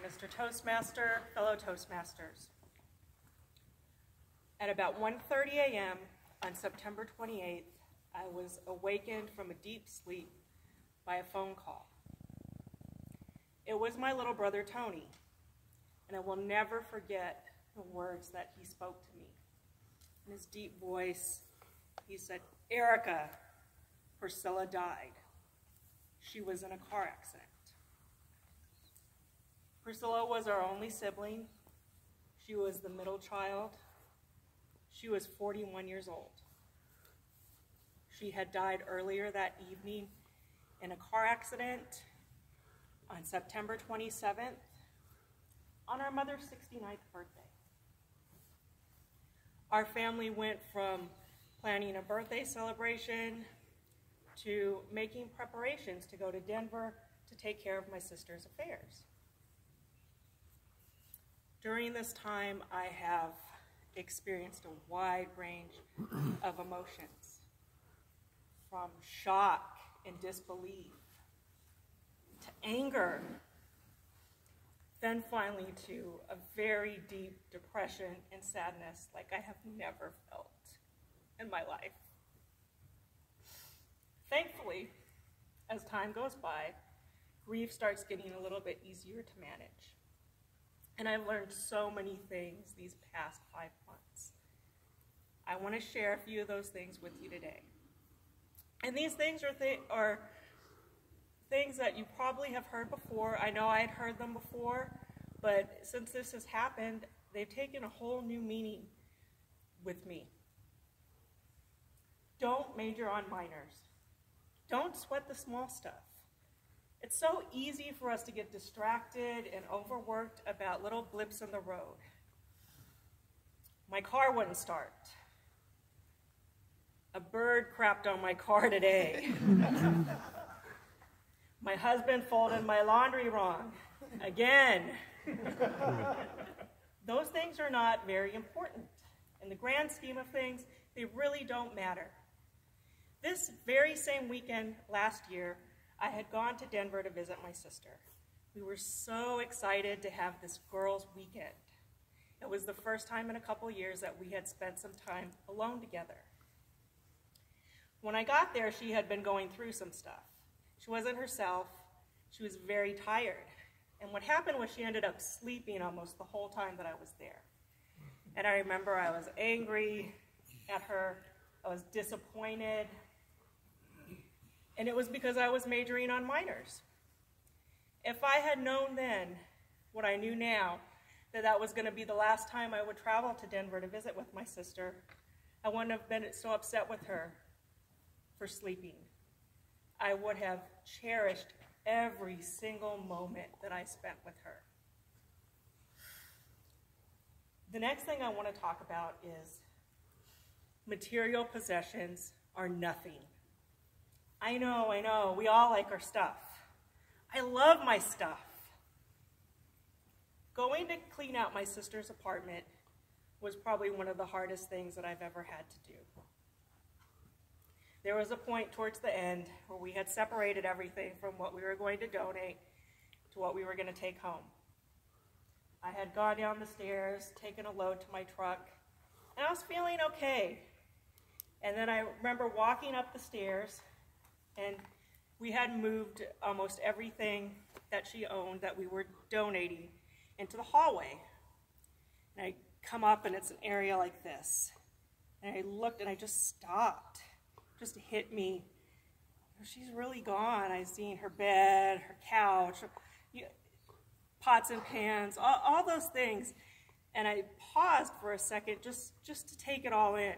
Mr. Toastmaster, fellow Toastmasters. At about 1:30 a.m. on September 28th, I was awakened from a deep sleep by a phone call. It was my little brother Tony, and I will never forget the words that he spoke to me. In his deep voice, he said, "Erica, Priscilla died. She was in a car accident." Priscilla was our only sibling. She was the middle child. She was 41 years old. She had died earlier that evening in a car accident on September 27th on our mother's 69th birthday. Our family went from planning a birthday celebration to making preparations to go to Denver to take care of my sister's affairs. During this time, I have experienced a wide range of emotions, from shock and disbelief to anger, then finally to a very deep depression and sadness like I have never felt in my life. Thankfully, as time goes by, grief starts getting a little bit easier to manage. And I've learned so many things these past 5 months. I want to share a few of those things with you today. And these things are things that you probably have heard before. I know I had heard them before, but since this has happened, they've taken a whole new meaning with me. Don't major on minors. Don't sweat the small stuff. It's so easy for us to get distracted and overworked about little blips in the road. My car wouldn't start. A bird crapped on my car today. My husband folded my laundry wrong. Again. Those things are not very important. In the grand scheme of things, they really don't matter. This very same weekend last year, I had gone to Denver to visit my sister. We were so excited to have this girls' weekend. It was the first time in a couple years that we had spent some time alone together. When I got there, she had been going through some stuff. She wasn't herself. She was very tired. And what happened was she ended up sleeping almost the whole time that I was there. And I remember I was angry at her. I was disappointed. And it was because I was majoring on minors. If I had known then what I knew now, that was going to be the last time I would travel to Denver to visit with my sister, I wouldn't have been so upset with her for sleeping. I would have cherished every single moment that I spent with her. The next thing I want to talk about is material possessions are nothing. I know, we all like our stuff. I love my stuff. Going to clean out my sister's apartment was probably one of the hardest things that I've ever had to do. There was a point towards the end where we had separated everything from what we were going to donate to what we were going to take home. I had gone down the stairs, taken a load to my truck, and I was feeling okay. And then I remember walking up the stairs, and we had moved almost everything that she owned that we were donating into the hallway. And I come up, and it's an area like this. And I looked, and I just stopped. Just hit me. She's really gone. I seen her bed, her couch, pots and pans, all those things. And I paused for a second just to take it all in.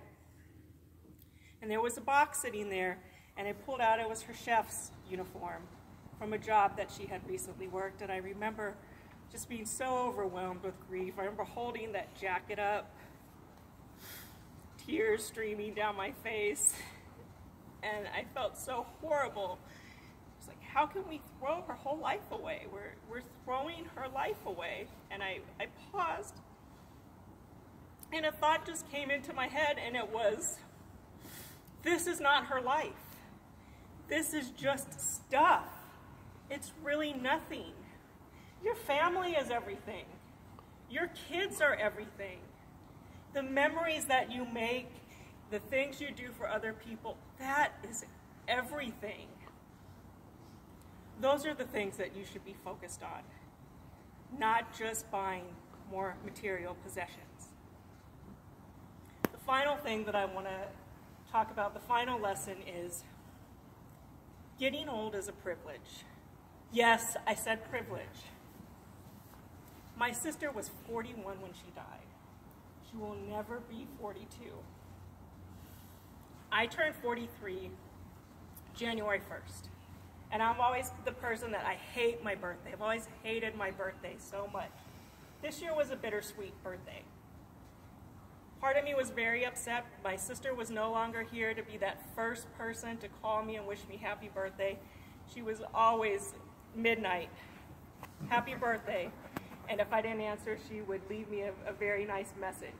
And there was a box sitting there, and I pulled out, it was her chef's uniform from a job that she had recently worked. And I remember just being so overwhelmed with grief. I remember holding that jacket up, tears streaming down my face. And I felt so horrible. It's like, how can we throw her whole life away? We're throwing her life away. And I paused, and a thought just came into my head, and it was, this is not her life. This is just stuff. It's really nothing. You're family is everything. Your kids are everything. The memories that you make, the things you do for other people, that is everything. Those are the things that you should be focused on, not just buying more material possessions. The final thing that I want to talk about, the final lesson, is getting old is a privilege. Yes, I said privilege. My sister was 41 when she died. She will never be 42. I turned 43 January 1st. And I'm always the person that I hate my birthday. I've always hated my birthday so much. This year was a bittersweet birthday. Part of me was very upset. My sister was no longer here to be that first person to call me and wish me happy birthday. She was always midnight, happy birthday. And if I didn't answer, she would leave me a very nice message.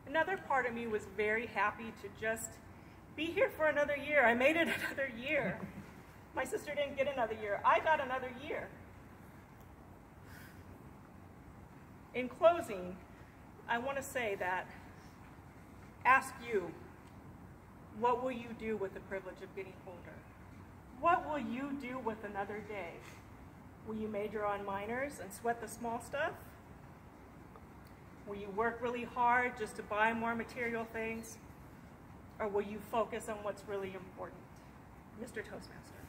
Another part of me was very happy to just be here for another year. I made it another year. My sister didn't get another year. I got another year. In closing, I want to say that, ask you, what will you do with the privilege of getting older? What will you do with another day? Will you major on minors and sweat the small stuff? Will you work really hard just to buy more material things? Or will you focus on what's really important? Mr. Toastmaster.